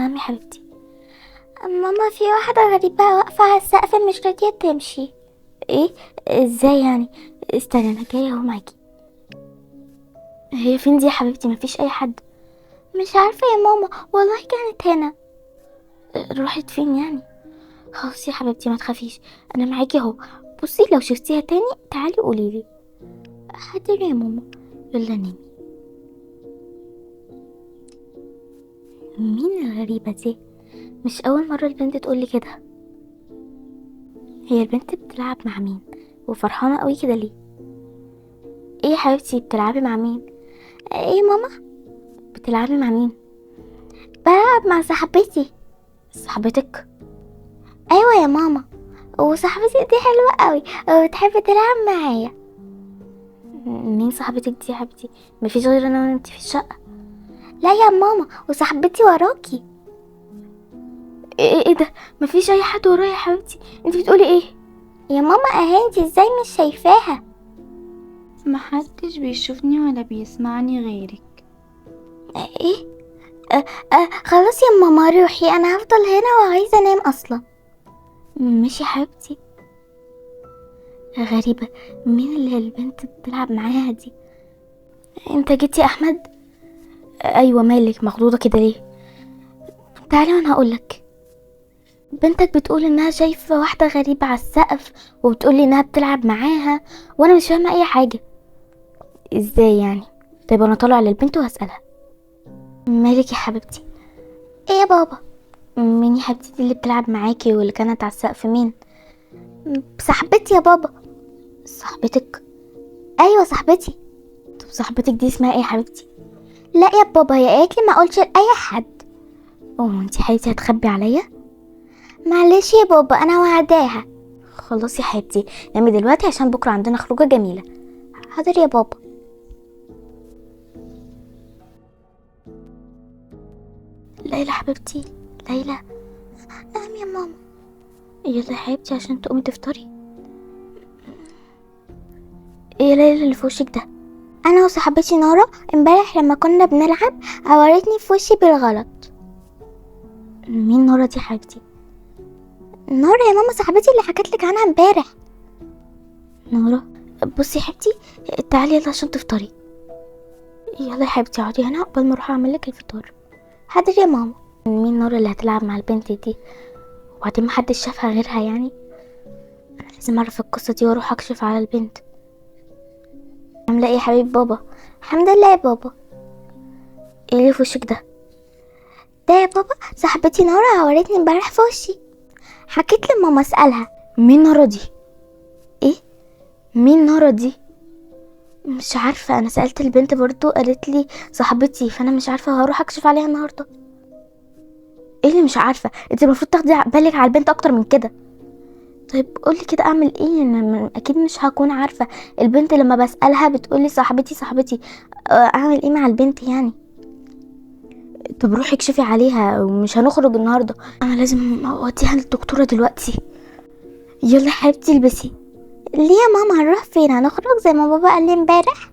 نعم يا حبيبتي. ماما في واحدة غريبة واقفة على السقف مش راضية تمشي. ايه؟ ازاي يعني؟ استنى انا جاية اهو معاكي. هي فين دي يا حبيبتي؟ مفيش اي حد. مش عارفة يا ماما، والله كانت هنا. راحت فين يعني؟ خلاص يا حبيبتي ما تخافيش، انا معاكي اهو. بصي لو شفتيها تاني تعالي قوليلي. حاضر يا ماما. يلا نامي. مين الغريبة دي؟ مش اول مرة البنت تقولي كده. هي البنت بتلعب مع مين وفرحانة قوي كده ليه؟ ايه يا حبيبتي بتلعبي مع مين؟ ايه ماما؟ بتلعبي مع مين؟ بلعب مع صاحبتي. صاحبتك؟ ايوه يا ماما، وصاحبتي دي حلوة قوي وبتحب تلعب معايا. مين صاحبتك دي يا حبيبتي؟ مفيش غير انا وانتي في الشقة. لا يا ماما، وصاحبتي وراكي. ايه ده؟ مفيش اي حد ورايا يا حبيبتي، انتي بتقولي ايه؟ يا ماما اهي، انتي ازاي مش شايفاها؟ محدش بيشوفني ولا بيسمعني غيرك. ايه؟ خلاص يا ماما روحي، انا هفضل هنا وعايزة انام اصلا. ماشي يا حبيبتي. غريبة، مين اللي البنت بتلعب معاها دي؟ انت جيتي يا احمد؟ ايوه، مالك مخضوضة كده ليه؟ تعالي وانا هقولك. بنتك بتقول انها شايفة واحدة غريبة على السقف وبتقولي انها بتلعب معاها، وانا مش فاهمة اي حاجة. ازاي يعني؟ طيب انا طالعة للبنت وهسألها. مالك يا حبيبتي؟ ايه يا بابا؟ مين يا حبيبتي دي اللي بتلعب معاكي واللي كانت على السقف؟ مين؟ صاحبتي يا بابا. صاحبتك؟ ايوه صاحبتي. طب صاحبتك دي اسمها ايه يا حبيبتي؟ لا يا بابا، هي قالت لي ما اقولش لاي حد. انتي حبيبتي هتخبي عليا؟ معلش يا بابا انا وعداها. خلاص يا حبيبتي نامي دلوقتي عشان بكره عندنا خروجه جميله. حاضر يا بابا. ليلى حبيبتي، ليلى. نعم يا ماما. يلا يا حبيبتي عشان تقومي تفطري. ايه يا ليلى اللي في وشك ده؟ انا وصاحبتي نورا امبارح لما كنا بنلعب عورتني في وشي بالغلط. مين نورا دي حبيبتي؟ نورا يا ماما صاحبتي اللي حكيت لك عنها امبارح. نورا؟ بصي يا حبيبتي، تعالي يلا عشان تفطري. يلا يا حبيبتي اقعدي هنا قبل ما اروح اعمل لك الفطار. حاضر يا ماما. مين نورا اللي هتلعب مع البنت دي؟ وبعدين محدش شافها غيرها يعني؟ انا لازم اعرف القصه دي واروح اكشف على البنت. عامله ايه يا حبيب بابا؟ الحمد لله يا بابا. ايه اللي في وشك ده؟ ده يا بابا صاحبتي نورا عورتني امبارح في وشي. حكيت لماما اسالها. مين نورا دي؟ ايه؟ مين نورا دي؟ مش عارفه، انا سالت البنت برضو قالت لي صاحبتي، فانا مش عارفه، هروح اكشف عليها النهارده. ايه اللي مش عارفه؟ انت المفروض تاخدي بالك على البنت اكتر من كده. طيب قولي كده اعمل ايه؟ انا اكيد مش هكون عارفه. البنت لما بسالها بتقولي صاحبتي صاحبتي. اعمل ايه مع البنت يعني؟ طب روحي اكشفي عليها ومش هنخرج النهارده، انا لازم اوديها للدكتوره دلوقتي. يلا يا حبيبتي البسي. ليه يا ماما؟ هنروح فين؟ هنخرج زي ما بابا قال لي امبارح.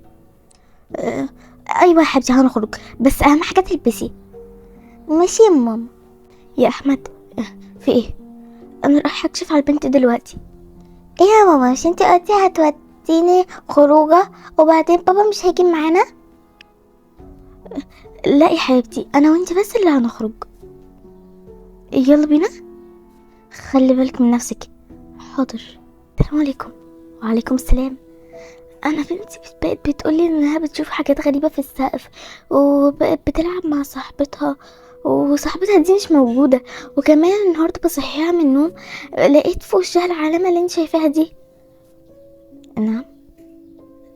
ايوه يا حبيبتي هنخرج، بس اهم حاجه تلبسي. ماشي يا ماما. يا احمد، في ايه؟ انا رايحه اكشف على البنت دلوقتي. ايه يا ماما؟ مش انتي قلتي هتوديني خروجه وبعدين بابا مش هيجي معانا؟ لا يا حبيبتي، انا وانتي بس اللي هنخرج. يلا بينا. خلي بالك من نفسك. حاضر. السلام عليكم. وعليكم السلام. انا بنتي بقت بتقولي انها بتشوف حاجات غريبة في السقف وبقت بتلعب مع صاحبتها، وصاحبتها دي مش موجودة، وكمان النهاردة بصحيها من النوم لقيت في وشها العلامة اللي انت شايفاها دي. نعم.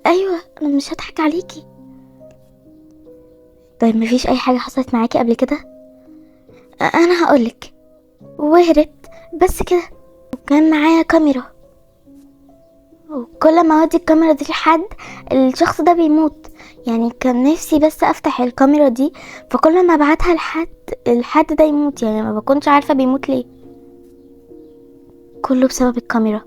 ايوه انا مش هضحك عليكي. طيب مفيش اي حاجة حصلت معاكي قبل كده؟ انا هقولك. وهربت بس كده، وكان معايا كاميرا، وكل ما اودي الكاميرا دي لحد الشخص ده بيموت. يعني كان نفسي بس افتح الكاميرا دي، فكل ما ابعتها الحد ده يموت، يعني ما بكونش عارفة بيموت ليه. كله بسبب الكاميرا.